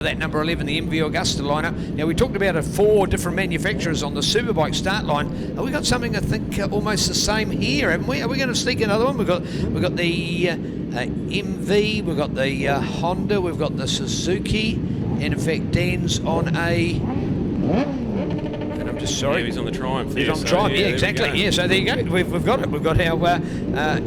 That number 11, the MV Augusta lineup. Now, we talked about 4 different manufacturers on the Superbike start line. We got something, I think, almost the same here, haven't we? Are we going to sneak another one? We've got the MV, we've got the Honda, we've got the Suzuki, and in fact, Dan's on a... Just sorry. Yeah, he's on the Triumph. He's on the Triumph, yeah, exactly. Yeah, so there you go. We've got it. We've got our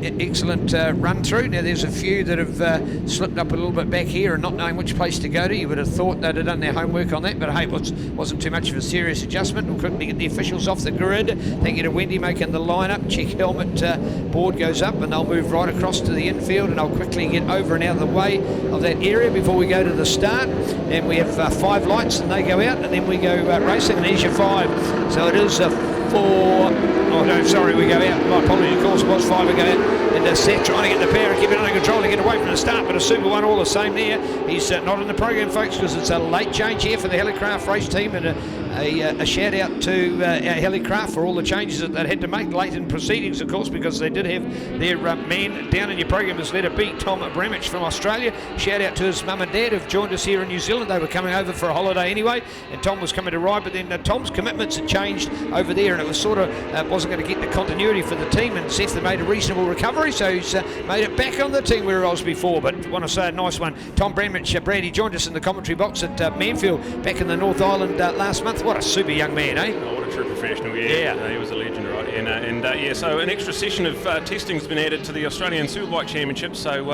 excellent run through. Now, there's a few that have slipped up a little bit back here and not knowing which place to go to. You would have thought they'd have done their homework on that, but hey, it wasn't too much of a serious adjustment. We'll quickly get the officials off the grid. Thank you to Wendy making the lineup. Check helmet board goes up, and they'll move right across to the infield, and I'll quickly get over and out of the way of that area before we go to the start. And we have 5 lights, and they go out, and then we go racing, and there's your 5. So it is 4. Oh no, sorry, we go out. My apologies, of course, it was 5 we go out. And Seth trying to get the power and keep it under control to get away from the start, but a Super 1 all the same there. He's not in the program, folks, because it's a late change here for the Helicraft race team, and a shout out to Helicraft for all the changes that they had to make late in proceedings, of course, because they did have their man down in your program as letter B, Tom Bramich from Australia. Shout out to his mum and dad who've joined us here in New Zealand. They were coming over for a holiday anyway, and Tom was coming to ride, but then Tom's commitments had changed over there, and it was sort of wasn't going to get the continuity for the team, and Seth made a reasonable recovery, so he's made it back on the team where he was before. But I want to say a nice one. Tom Bramich, Brad, he joined us in the commentary box at Manfield back in the North Island last month. What a super young man, eh? Oh, what a true professional, yeah. He was a legend, right? And so an extra session of testing has been added to the Australian Superbike Championship, so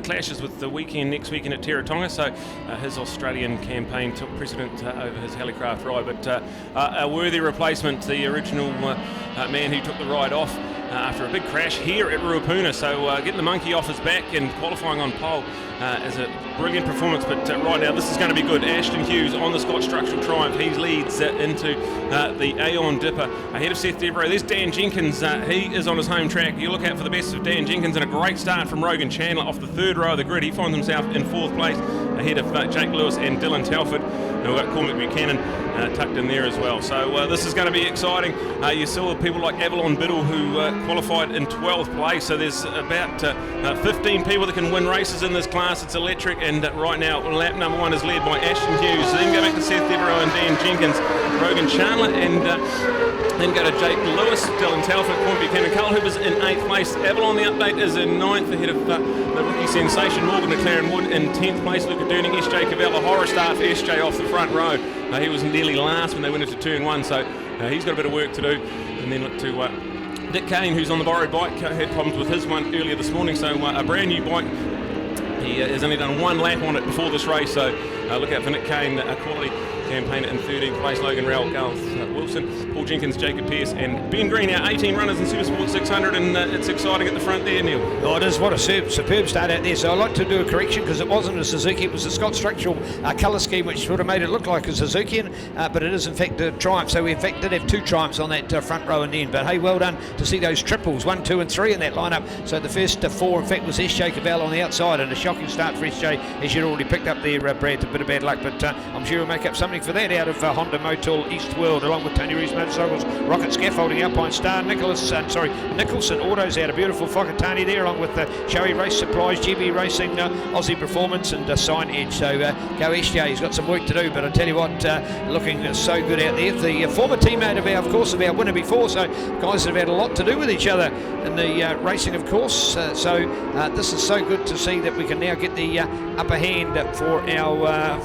clashes with the weekend next weekend at Teretonga, so his Australian campaign took precedent over his Helicraft ride, but a worthy replacement, the original man who took the ride off after a big crash here at Ruapuna, so getting the monkey off his back and qualifying on pole is a brilliant performance, but right now this is going to be good. Ashton Hughes on the Scott Structural Triumph, he leads into the Aeon Dipper ahead of Seth Devereaux. There's Dan Jenkins, he is on his home track. You look out for the best of Dan Jenkins, and a great start from Rogan Chandler off the 3rd row of the grid. He finds himself in 4th place ahead of Jake Lewis and Dylan Telford. We've got Cormac Buchanan tucked in there as well. So this is going to be exciting. You saw people like Avalon Biddle who qualified in 12th place. So there's about 15 people that can win races in this class. It's electric, and right now lap number 1 is led by Ashton Hughes. So then go back to Seth Devereaux and Dan Jenkins, Rogan Chandler, and then go to Jake Lewis, Dylan Telford, Cormac Buchanan. Carl Hooper's in 8th place. Avalon, the update, is in 9th ahead of the rookie sensation Morgan McLaren Wood in 10th place. Luca Durning, SJ Cavell, a horror star for SJ off the front row. He was nearly last when they went into turn 1, so he's got a bit of work to do. And then look to Dick Kane, who's on the borrowed bike, had problems with his one earlier this morning, so a brand new bike. He has only done 1 lap on it before this race, so look out for Nick Kane, a quality campaign in 13th place. Logan Rowell, Gareth Wilson, Paul Jenkins, Jacob Pearce, and Ben Green. Our 18 runners in Supersport 600, and it's exciting at the front there, Neil. Oh, it is. What a superb start out there. So I'd like to do a correction, because it wasn't a Suzuki, it was a Scott Structural colour scheme, which sort of made it look like a Suzuki, but it is in fact a Triumph. So we in fact did have 2 Triumphs on that front row and end. But hey, well done to see those triples, 1, 2 and 3 in that lineup. So the first 4 in fact was SJ Cavell on the outside, and a shocking start for SJ, as you'd already picked up there, Brad. A bit of bad luck, but I'm sure he'll make up something for that out of Honda Motul East World, along with Tony Rees Motorcycles, Rocket Scaffolding, Alpine Star, Nicholson Autos out, a beautiful Whakatane there, along with Shoei Race Supplies, GB Racing, Aussie Performance, and Sign Edge. So go SJ, he's got some work to do, but I tell you what, looking so good out there. The former teammate of our winner before, so guys that have had a lot to do with each other in the racing, of course. So this is so good to see that we can now get the upper hand for our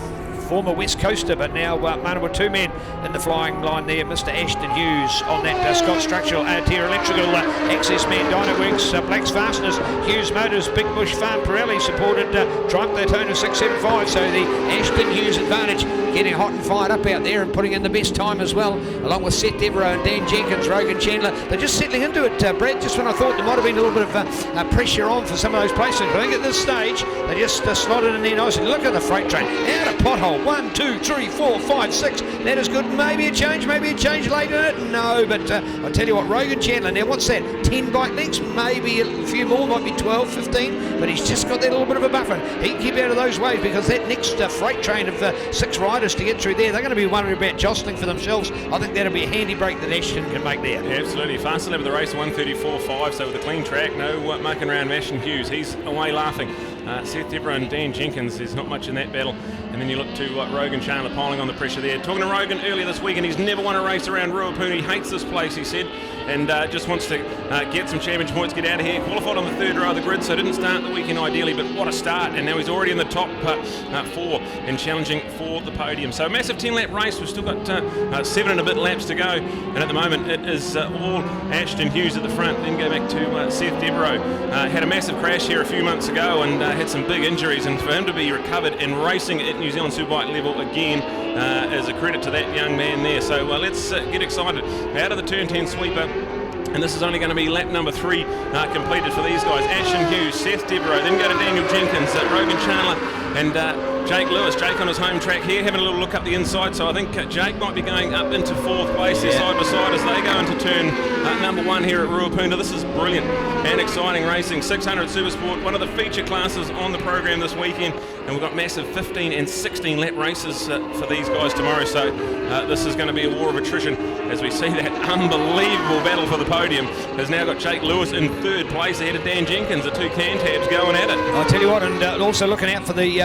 former West Coaster, but now Manawa 2 men in the flying line there. Mr. Ashton Hughes on that Scott Structural, Tier Electrical, Access Man, Dynaworks, Black's Fastness, Hughes Motors, Big Bush Farm, Pirelli supported Triumph Daytona 675. So the Ashton Hughes advantage getting hot and fired up out there and putting in the best time as well, along with Seth Devereaux and Dan Jenkins, Rogan Chandler. They're just settling into it, Brad, just when I thought there might have been a little bit of pressure on for some of those placements. I think at this stage, they just slotted in there nicely. Look at the freight train, out of pothole, 1, 2, 3, 4, 5, 6. That is good. Maybe a change late in it. No, but I tell you what, Rogan Chandler, now what's that? 10 bike lengths, maybe a few more, might be 12, 15, but he's just got that little bit of a buffer. He can keep out of those ways, because that next freight train of 6 riders to get through there, they're going to be worried about jostling for themselves. I think that'll be a handy break that Ashton can make there. Yeah, absolutely. Fastest lap of the race, 1:34.5, so with a clean track, no mucking around Ashton Hughes. He's away laughing. Seth Devereaux and Dan Jenkins, there's not much in that battle in And then you look to Rogan Chandler piling on the pressure there. Talking to Rogan earlier this week, and he's never won a race around Ruapuna. He hates this place, he said, and just wants to get some championship points, get out of here. Qualified on the third row of the grid, so didn't start the weekend ideally, but what a start. And now he's already in the top 4 and challenging for the podium. So a massive 10-lap race. We've still got 7 and a bit laps to go. And at the moment, it is all Ashton Hughes at the front. Then go back to Seth Devereaux. Had a massive crash here a few months ago and had some big injuries. And for him to be recovered and racing at New Zealand Superbike level again is a credit to that young man there. So let's get excited. Out of the turn 10 sweeper. And this is only going to be lap number 3 completed for these guys. Ashton Hughes, Seth Devereaux, then go to Daniel Jenkins, Rogan Chandler, and Jake Lewis. Jake on his home track here, having a little look up the inside. So I think Jake might be going up into 4th place here side by side as they go into turn number 1 here at Ruapuna. This is brilliant and exciting racing. 600 Supersport, one of the feature classes on the program this weekend. And we've got massive 15 and 16 lap races for these guys tomorrow. So this is going to be a war of attrition as we see that unbelievable battle for the podium. Has now got Jake Lewis in 3rd place ahead of Dan Jenkins, the 2 can-tabs going at it. I'll tell you what, and also looking out for the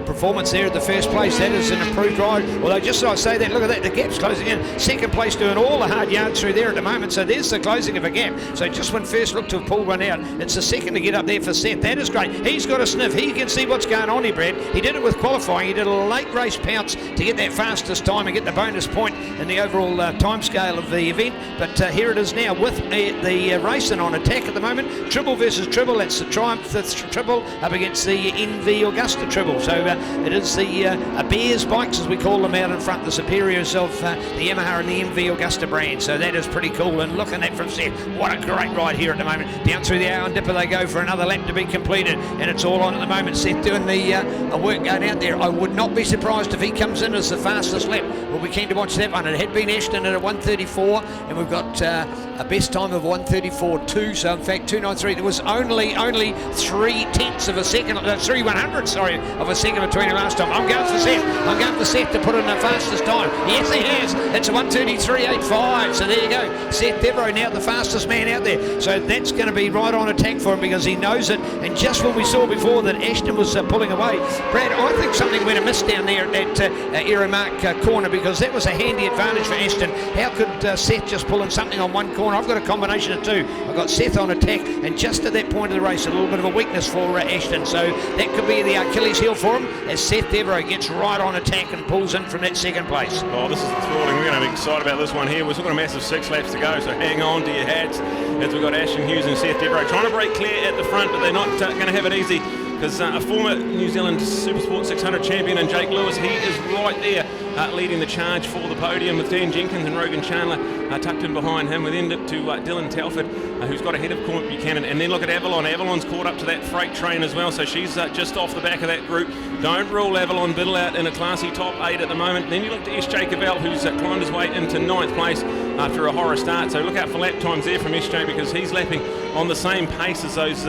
performance there at the first place. That is an improved ride. Although just as I say that, look at that, the gap's closing in. 2nd place doing all the hard yards through there at the moment. So there's the closing of a gap. So just when first looked to have pulled one out, it's the 2nd to get up there for Seth. That is great. He's got a sniff. He can see what's going on here, Brad. He did it with qualifying. He did a late race pounce to get that fastest time and get the bonus point in the overall time scale of the event. But here it is now with the racing on attack at the moment. Triple versus Triple. That's the Triumph, that's Triple up against the NV Augusta Triple. So it is the Bears bikes, as we call them, out in front, the superiors of the Yamaha and the MV Augusta brand. So that is pretty cool. And looking at from Seth, what a great ride here at the moment. Down through the Owen Dipper they go for another lap to be completed, and it's all on at the moment. Seth doing the work going out there. I would not be surprised if he comes in as the fastest lap. We'll be keen to watch that one. It had been Ashton at a 1:34, and we've got a best time of 1:34.2. So in fact 2:93. There was only 3/10 of a second, 3/100, sorry, of a second between the last time. I'm going for Seth. I'm going for Seth to put in the fastest time. Yes, he has. It's a 1:33.85. So there you go. Seth Devereaux now the fastest man out there. So that's going to be right on attack for him because he knows it. And just what we saw before that Ashton was pulling away, Brad, I think something went amiss down there at that Aeromark corner because that was a handy advantage for Ashton. How could Seth just pull in something on one corner? I've got a combination of 2. I've got Seth on attack, and just at that point of the race, a little bit of a weakness for Ashton. So that could be the Achilles heel for him as Seth Devereaux gets right on attack and pulls in from that 2nd place. Oh, this is enthralling. We're going to be excited about this one here. We've still got a massive 6 laps to go, so hang on to your hats as we've got Ashton Hughes and Seth Devereaux trying to break clear at the front, but they're not going to have it easy because a former New Zealand Supersport 600 champion and Jake Lewis, he is right there leading the charge for the podium with Dan Jenkins and Rogan Chandler tucked in behind him. We then look to Dylan Telford, who's got ahead of Cormac Buchanan, and then look at Avalon. Avalon's caught up to that freight train as well, so she's just off the back of that group. Don't rule Avalon Biddle out in a classy top 8 at the moment. Then you look to SJ Cavell, who's climbed his way into 9th place after a horror start, so look out for lap times there from SJ because he's lapping on the same pace as those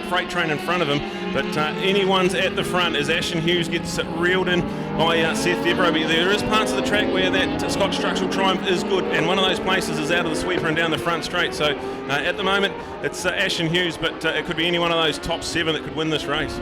freight train in front of him. But anyone's at the front as Ashton Hughes gets reeled in by Seth Devereaux. But there is parts of the track where that Scotch Structural Triumph is good, and one of those places is out of the sweeper and down the front straight. So at the moment it's Ashton Hughes, but it could be any one of those top 7 that could win this race.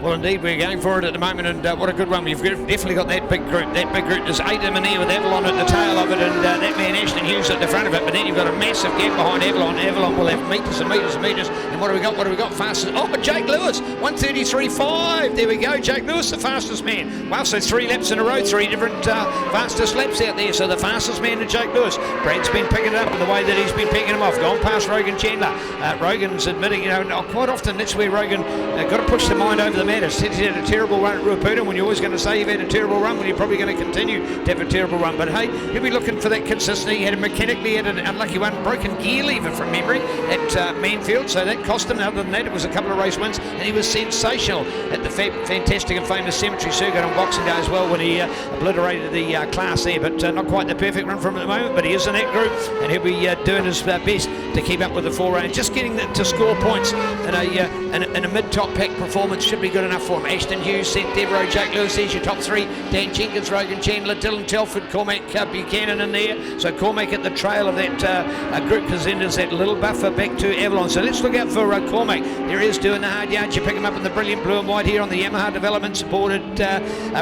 Well, indeed, we're going for it at the moment, and what a good one. You've definitely got that big group. That big group, there's 8 of them in there with Avalon at the tail of it, and that man Ashton Hughes at the front of it. But then you've got a massive gap behind Avalon. Avalon will have meters and meters and meters. And what do we got? What do we got? Fastest. Oh, Jake Lewis, 1:33.5. There we go. Jake Lewis, the fastest man. Wow, so 3 laps in a row, 3 different fastest laps out there. So the fastest man to Jake Lewis. Brad's been picking it up in the way that he's been picking them off. Gone past Rogan Chandler. Rogan's admitting, quite often that's where Rogan got to push the mind over the matter. He had a terrible run at Ruapuna. When you're always going to say you've had a terrible run, well, you're probably going to continue to have a terrible run. But hey, he'll be looking for that consistency. He had a mechanically had an unlucky one, broken gear lever from memory at Manfield, so that cost him. Other than that, it was a couple of race wins, and he was sensational at the fantastic and famous Cemetery Circuit on Boxing Day as well when he obliterated the class there. But not quite the perfect run from him at the moment, but he is in that group, and he'll be doing his best to keep up with the 4 range. Just getting to score points in a mid-top pack performance should be good enough for him. Ashton Hughes, Seth Devereaux, Jake Lewis, there's your top three. Dan Jenkins, Rogan Chandler, Dylan Telford, Cormac Buchanan in there. So Cormac at the trail of that group, because then there's that little buffer back to Avalon. So let's look out for Cormac. There he is doing the hard yards. You pick him up in the brilliant blue and white here on the Yamaha Development, supported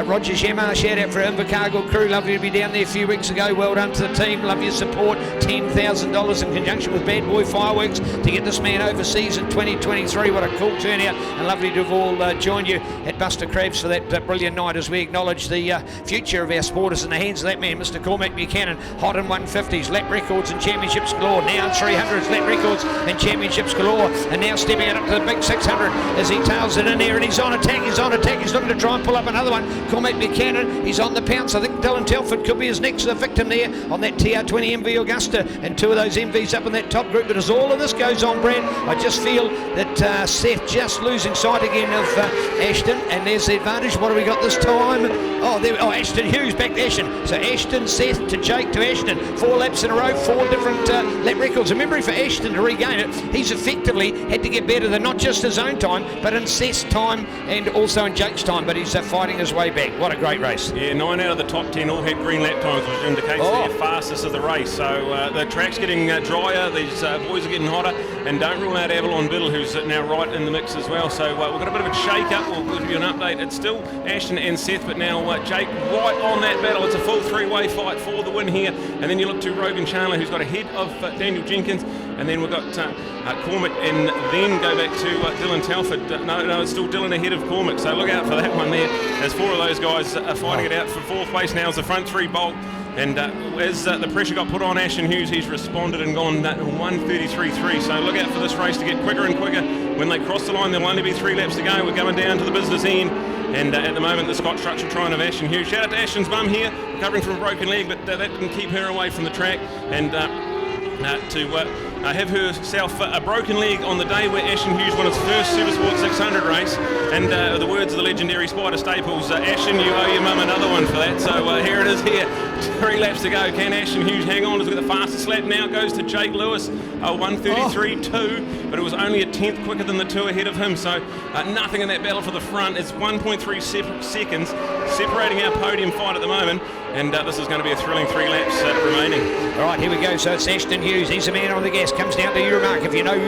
Rogers Yamaha. Shout out for Invercargill crew. Lovely to be down there a few weeks ago. Well done to the team. Love your support. $10,000 in conjunction with Bad Boy Fireworks to get this man overseas in 2023. What a cool turnout, and lovely to have all joined you at Buster Crabs for that brilliant night as we acknowledge the future of our sport is in the hands of that man, Mr. Cormac Buchanan. Hot in 150s, lap records and championships galore. Now in 300s, lap records and championships galore. And now stepping out up to the big 600 as he tails it in there, and he's on attack, he's looking to try and pull up another one. Cormac Buchanan, he's on the pounce. I think Dylan Telford could be his next victim there on that TR20 MV Augusta, and two of those MVs up in that top group. But as all of this goes on, Brad, I just feel that Seth just losing sight again of Ashton, and there's the advantage. What do we got this time? Ashton Hughes back to Ashton. So Ashton, Seth to Jake to Ashton. 4 laps in a row, 4 different lap records. Remember, for Ashton to regain it, he's effectively had to get better than not just his own time, but in Seth's time and also in Jake's time. But he's fighting his way back. What a great race. Yeah, 9 out of the top 10 all had green lap times, which indicates they're fastest of the race. So the track's getting drier, these boys are getting hotter, and don't rule out Avalon Biddle, who's now right in the mix as well. So we've got a bit of a shake-up. We'll give you an update. It's still Ashton and Seth, but now Jake right on that battle. It's a full 3-way fight for the win here. And then you look to Rogan Chandler, who's got ahead of Daniel Jenkins. And then we've got Cormac, and then go back to Dylan Telford. No, it's still Dylan ahead of Cormac. So look out for that one there, as 4 of those guys are fighting it out for 4th place now as the front 3 bolt. And as the pressure got put on Ashton Hughes, he's responded and gone 1:33.3. So look out for this race to get quicker and quicker. When they cross the line, there'll only be 3 laps to go. We're going down to the business end. And at the moment, the Scott structural trying of Ashton Hughes. Shout out to Ashton's mum here, recovering from a broken leg, but that didn't keep her away from the track. And to have herself a broken leg on the day where Ashton Hughes won his first Supersport 600 race. And the words of the legendary Spider Staples, Ashton, you owe your mum another one for that. So here it is here, 3 laps to go. Can Ashton Hughes hang on? He's got the fastest lap now. Goes to Jake Lewis, 1:33.2, but it was only a 10th quicker than the 2 ahead of him. So nothing in that battle for the front. It's 1.3 seconds separating our podium fight at the moment. And this is going to be a thrilling 3 laps remaining. All right, here we go. So it's Ashton Hughes. He's the man on the gas. Comes down to Euromark. If you know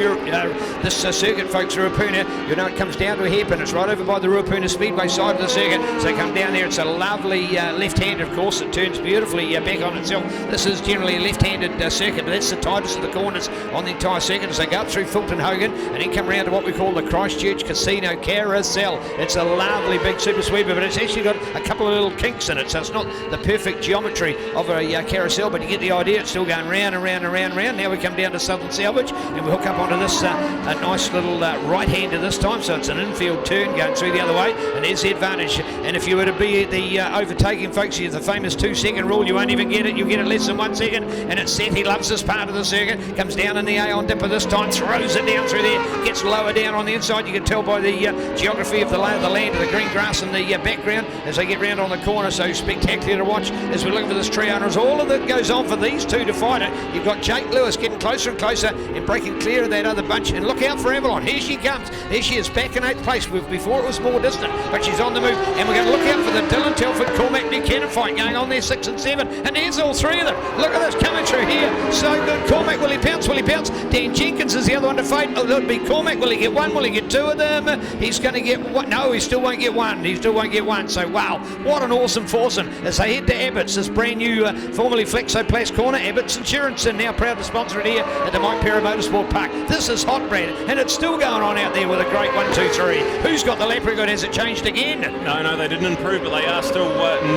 this circuit, folks, Ruapuna, you know it comes down to a hairpin. It's right over by the Ruapuna Speedway side of the circuit. So come down there. It's a lovely left-hand, of course. It turns beautifully back on itself. This is generally a left-handed circuit, but that's the tightest of the corners on the entire circuit as they go up through Fulton Hogan and then come around to what we call the Christchurch Casino Carousel. It's a lovely big super sweeper, but it's actually got a couple of little kinks in it, so it's not the perfect geometry of a carousel, but you get the idea. It's still going round and round and round and round. Now we come down to Southern Salvage and we hook up onto this a nice little right-hander this time, so it's an infield turn going through the other way, and there's the advantage. And if you were to be the overtaking, folks, you have the famous 2-second rule. You won't even get it. You get it less than 1 second, and it's Seth. He loves this part of the circuit. Comes down in the Aon dipper this time, throws it down through there, gets lower down on the inside. You can tell by the geography of the lay of the land, the green grass in the background as they get round on the corner. So spectacular to watch as we're looking for this trio. And as all of that goes on for these two to fight it, you've got Jake Lewis getting closer and closer and breaking clear of that other bunch. And look out for Avalon. Here she comes. There she is, back in 8th place. Before it was more distant, but she's on the move. And we're going to look out for the Dylan Telford Cormac Buchanan fight going on there, 6 and 7. And there's all 3 of them. Look at this coming through here. So good. Cormac, will he pounce? Will he pounce? Dan Jenkins is the other one to fight. Oh, that'll be Cormac. Will he get 1? Will he get 2 of them? He's going to get 1. No, he still won't get 1. He still won't get 1. So, wow, what an awesome foursome as they head to Abbott's, this brand new, formerly Flexoplast corner, Abbott's Insurance, and now proud to sponsor it here at the Mike Perra Motorsport Park. This is hot, Brad, and it's still going on out there with a great 1, 2, 3. Who's got the lap record? Has it changed again? No, they didn't improve, but they are still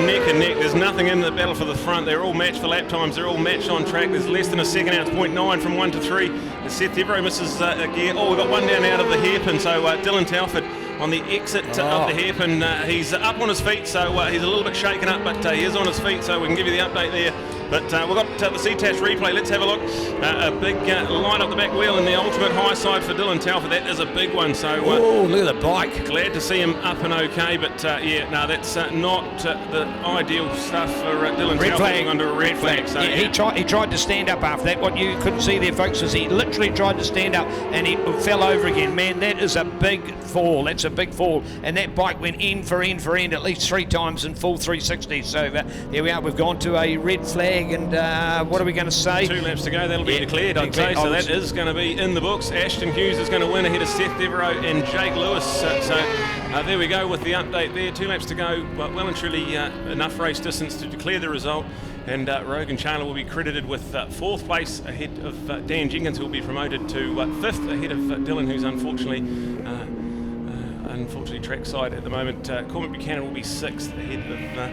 neck and neck. There's nothing in the battle for the front. They're all matched for lap times. They're all matched on track. There's less than a second out. It's 0.9 from 1 to 3. Seth Devereaux misses a gear. Oh, we've got 1 down out of the hairpin. So Dylan Telford on the exit of the hairpin. He's up on his feet, so he's a little bit shaken up, but he is on his feet, so we can give you the update there. But we've got the Ctas replay. Let's have a look. A big line up the back wheel in the ultimate high side for Dylan Telfer. That is a big one. So look at the bike. Glad to see him up and okay. But that's not the ideal stuff for Dylan Telfer. Under a red flag. So, he tried to stand up after that. What you couldn't see there, folks, is he literally tried to stand up and he fell over again. Man, that is a big fall. That's a big fall. And that bike went end for end at least 3 times in full 360. So there we are. We've gone to a red flag. And what are we going to say? 2 laps to go. That'll be declared, I'd say. So that is going to be in the books. Ashton Hughes is going to win ahead of Seth Devereaux and Jake Lewis. There we go with the update there. 2 laps to go. Well and truly enough race distance to declare the result. And Rogan Chandler will be credited with 4th place ahead of Dan Jenkins, who will be promoted to 5th ahead of Dylan, who's unfortunately trackside at the moment. Cormac Buchanan will be 6th ahead of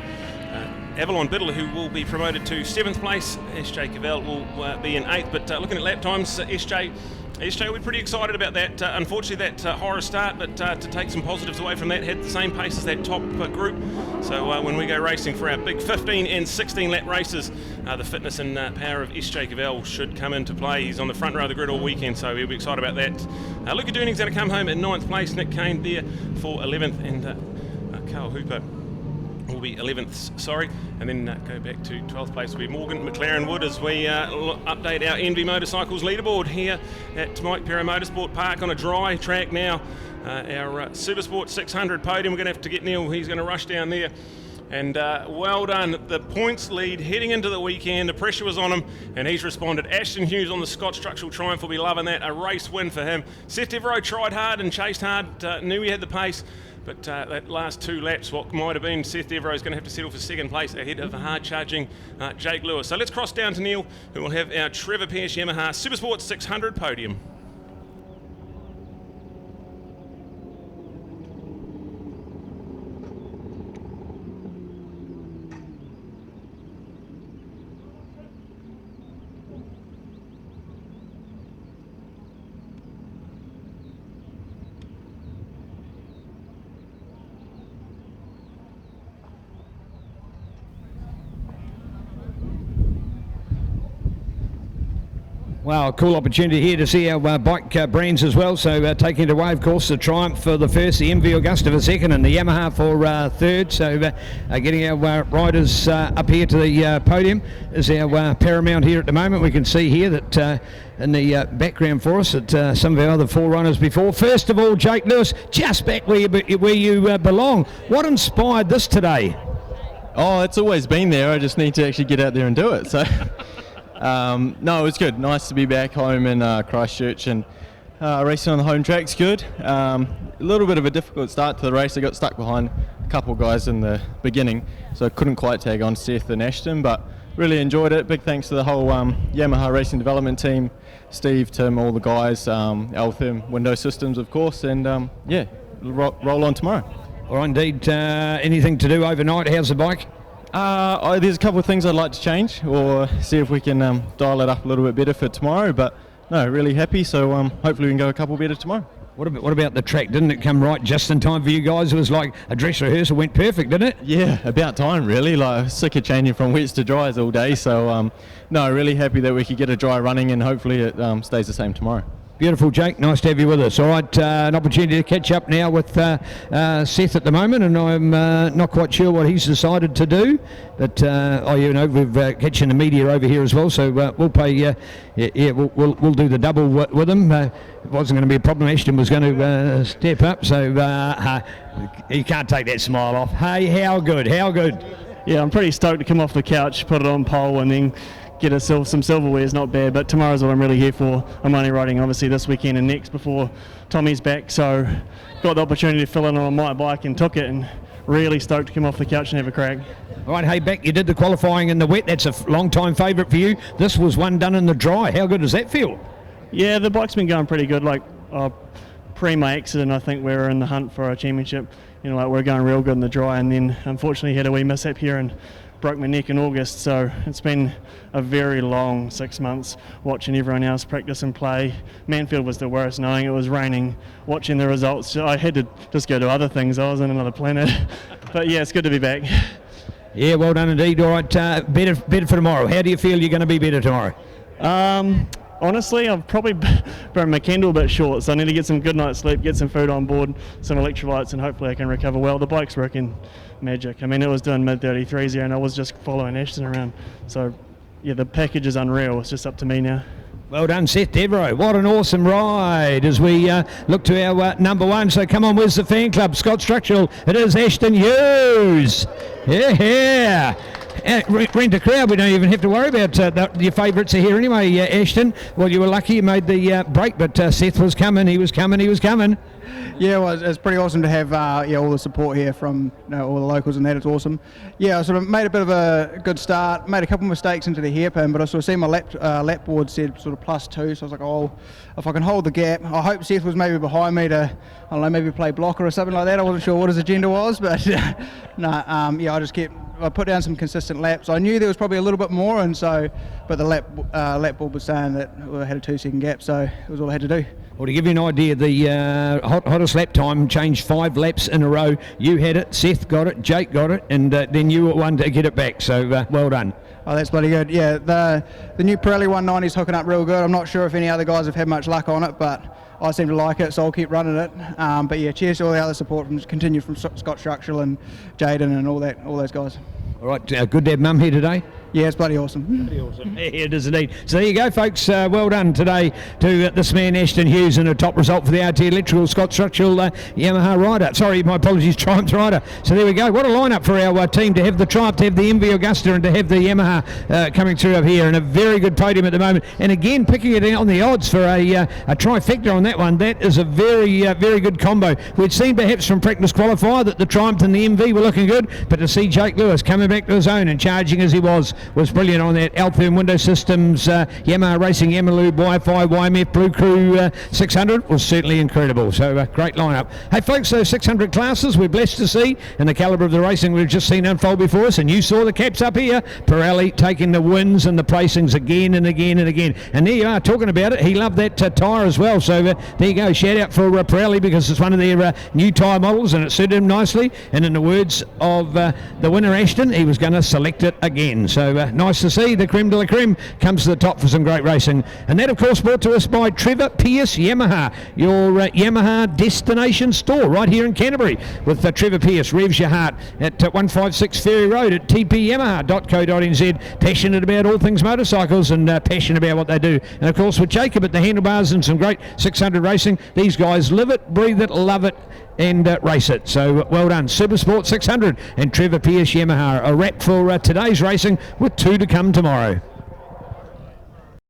Avalon Biddle, who will be promoted to 7th place. SJ Cavell will be in 8th. But looking at lap times, SJ, we're pretty excited about that. Unfortunately, that horror start, but to take some positives away from that, had the same pace as that top group. So when we go racing for our big 15 and 16 lap races, the fitness and power of SJ Cavell should come into play. He's on the front row of the grid all weekend, so we'll be excited about that. Luca Dooning's going to come home in 9th place. Nick Kane there for 11th, and Carl Hooper will be 11th, and then go back to 12th place will be Morgan McLaren Wood as we update our NV Motorcycles leaderboard here at Mike Perro Motorsport Park on a dry track now. Our Supersport 600 podium, we're going to have to get Neil, he's going to rush down there. And well done, the points lead heading into the weekend. The pressure was on him and he's responded. Ashton Hughes on the Scott Structural Triumph will be loving that, a race win for him. Seth Devereaux tried hard and chased hard, knew he had the pace. But that last 2 laps, what might have been Seth Devereaux is going to have to settle for 2nd place ahead of the hard-charging Jake Lewis. So let's cross down to Neil, who will have our Trevor Pearce Yamaha Supersport 600 podium. Wow, cool opportunity here to see our bike brands as well. So taking it away, of course, the Triumph for the first, the MV Augusta for 2nd, and the Yamaha for 3rd. So getting our riders up here to the podium is our paramount here at the moment. We can see here that in the background for us that some of our other forerunners before. First of all, Jake Lewis, just back where you belong. What inspired this today? Oh, it's always been there. I just need to actually get out there and do it. So. No, it was good. Nice to be back home in Christchurch and racing on the home track's good. A little bit of a difficult start to the race. I got stuck behind a couple of guys in the beginning, so I couldn't quite tag on Seth and Ashton, but really enjoyed it. Big thanks to the whole Yamaha Racing Development team, Steve, Tim, all the guys, Altherm Window Systems, of course, and roll on tomorrow. All right, indeed. Anything to do overnight? How's the bike? There's a couple of things I'd like to change or see if we can dial it up a little bit better for tomorrow, but no, really happy, so hopefully we can go a couple better tomorrow. What about the track? Didn't it come right just in time for you guys? It was like a dress rehearsal, went perfect, didn't it? Yeah, about time really. Like sick of changing from wets to dries all day, so no, really happy that we could get a dry running and hopefully it stays the same tomorrow. Beautiful, Jake. Nice to have you with us. All right, an opportunity to catch up now with Seth at the moment, and I'm not quite sure what he's decided to do. But we've catching the media over here as well, so we'll pay. We'll do the double with him. It wasn't going to be a problem. Ashton was going to step up, so he can't take that smile off. Hey, how good? How good? Yeah, I'm pretty stoked to come off the couch, put it on pole, and then get some silverware is not bad, but tomorrow's what I'm really here for. I'm only riding obviously this weekend and next before Tommy's back, so got the opportunity to fill in on my bike and took it, and really stoked to come off the couch and have a crack. All right, hey, Beck, you did the qualifying in the wet. That's a long-time favourite for you. This was one done in the dry. How good does that feel? Yeah, the bike's been going pretty good. Like pre my accident, I think we were in the hunt for a championship. We're going real good in the dry, and then unfortunately had a wee mishap here and broke my neck in August, so it's been a very long 6 months watching everyone else practice and play. Manfield was the worst, knowing it was raining, watching the results. I had to just go to other things. I was on another planet. But yeah, it's good to be back. Yeah, well done indeed. All right, better for tomorrow. How do you feel you're going to be better tomorrow? Honestly, I've probably burnt my candle a bit short, so I need to get some good night's sleep, get some food on board, some electrolytes, and hopefully I can recover well. The bike's working magic. I mean, it was doing mid-33s here, and I was just following Ashton around. So, yeah, the package is unreal. It's just up to me now. Well done, Seth Devereaux. What an awesome ride as we look to our number one. So come on, where's the fan club? Scott Structural. It is Ashton Hughes. Yeah. Rent a crowd. We don't even have to worry about your favourites are here anyway, Ashton. Well, you were lucky you made the break, but Seth was coming. He was coming. Yeah, well, it's pretty awesome to have all the support here from all the locals and that. It's awesome. Yeah, I sort of made a bit of a good start, made a couple of mistakes into the hairpin, but I sort of seen my lap board said sort of +2, so I was like, oh, if I can hold the gap. I hope Seth was maybe behind me to, I don't know, maybe play blocker or something like that. I wasn't sure what his agenda was, but I put down some consistent laps. I knew there was probably a little bit more, but the lap board was saying that I had a 2-second gap, so it was all I had to do. Well, to give you an idea, the hottest lap time changed 5 laps in a row. You had it, Seth got it, Jake got it, and then you were one to get it back. So well done. Oh, that's bloody good. Yeah, the new Pirelli 190 is hooking up real good. I'm not sure if any other guys have had much luck on it, but I seem to like it, so I'll keep running it. But yeah, cheers to all the other support continued from Scott Structural and Jaden and all those guys. All right, good to have Mum here today. Yeah, it's bloody awesome. Bloody awesome. Yeah, it is indeed. So there you go, folks. Well done today to this man, Ashton Hughes, and a top result for the RT Electrical Scott Structural Yamaha rider. Sorry, my apologies, Triumph rider. So there we go. What a lineup for our team to have the Triumph, to have the MV Augusta, and to have the Yamaha coming through up here, and a very good podium at the moment. And again, picking it out on the odds for a trifecta on that one. That is a very, very good combo. We'd seen perhaps from practice qualifier that the Triumph and the MV were looking good, but to see Jake Lewis coming back to his own and charging as he was brilliant on that. Alpine Window Systems, Yamaha Racing, Yamalu, Wi-Fi, YMF, Blue Crew 600 was certainly incredible. So great lineup. Hey folks, those 600 classes we're blessed to see, and the calibre of the racing we've just seen unfold before us, and you saw the caps up here. Pirelli taking the wins and the placings again and again and again. And there you are talking about it. He loved that tyre as well. So there you go. Shout out for Pirelli, because it's one of their new tyre models and it suited him nicely. And in the words of the winner, Ashton, he was going to select it again. So nice to see the creme de la creme comes to the top for some great racing. And that, of course, brought to us by Trevor Pierce Yamaha, your Yamaha destination store right here in Canterbury, with Trevor Pierce, revs your heart, at 156 Ferry Road at tpyamaha.co.nz. Passionate about all things motorcycles and passionate about what they do. And of course with Jacob at the handlebars and some great 600 racing, these guys live it, breathe it, love it, and race it. So well done. Supersport 600 and Trevor Pierce Yamaha. A wrap for today's racing, with 2 to come tomorrow.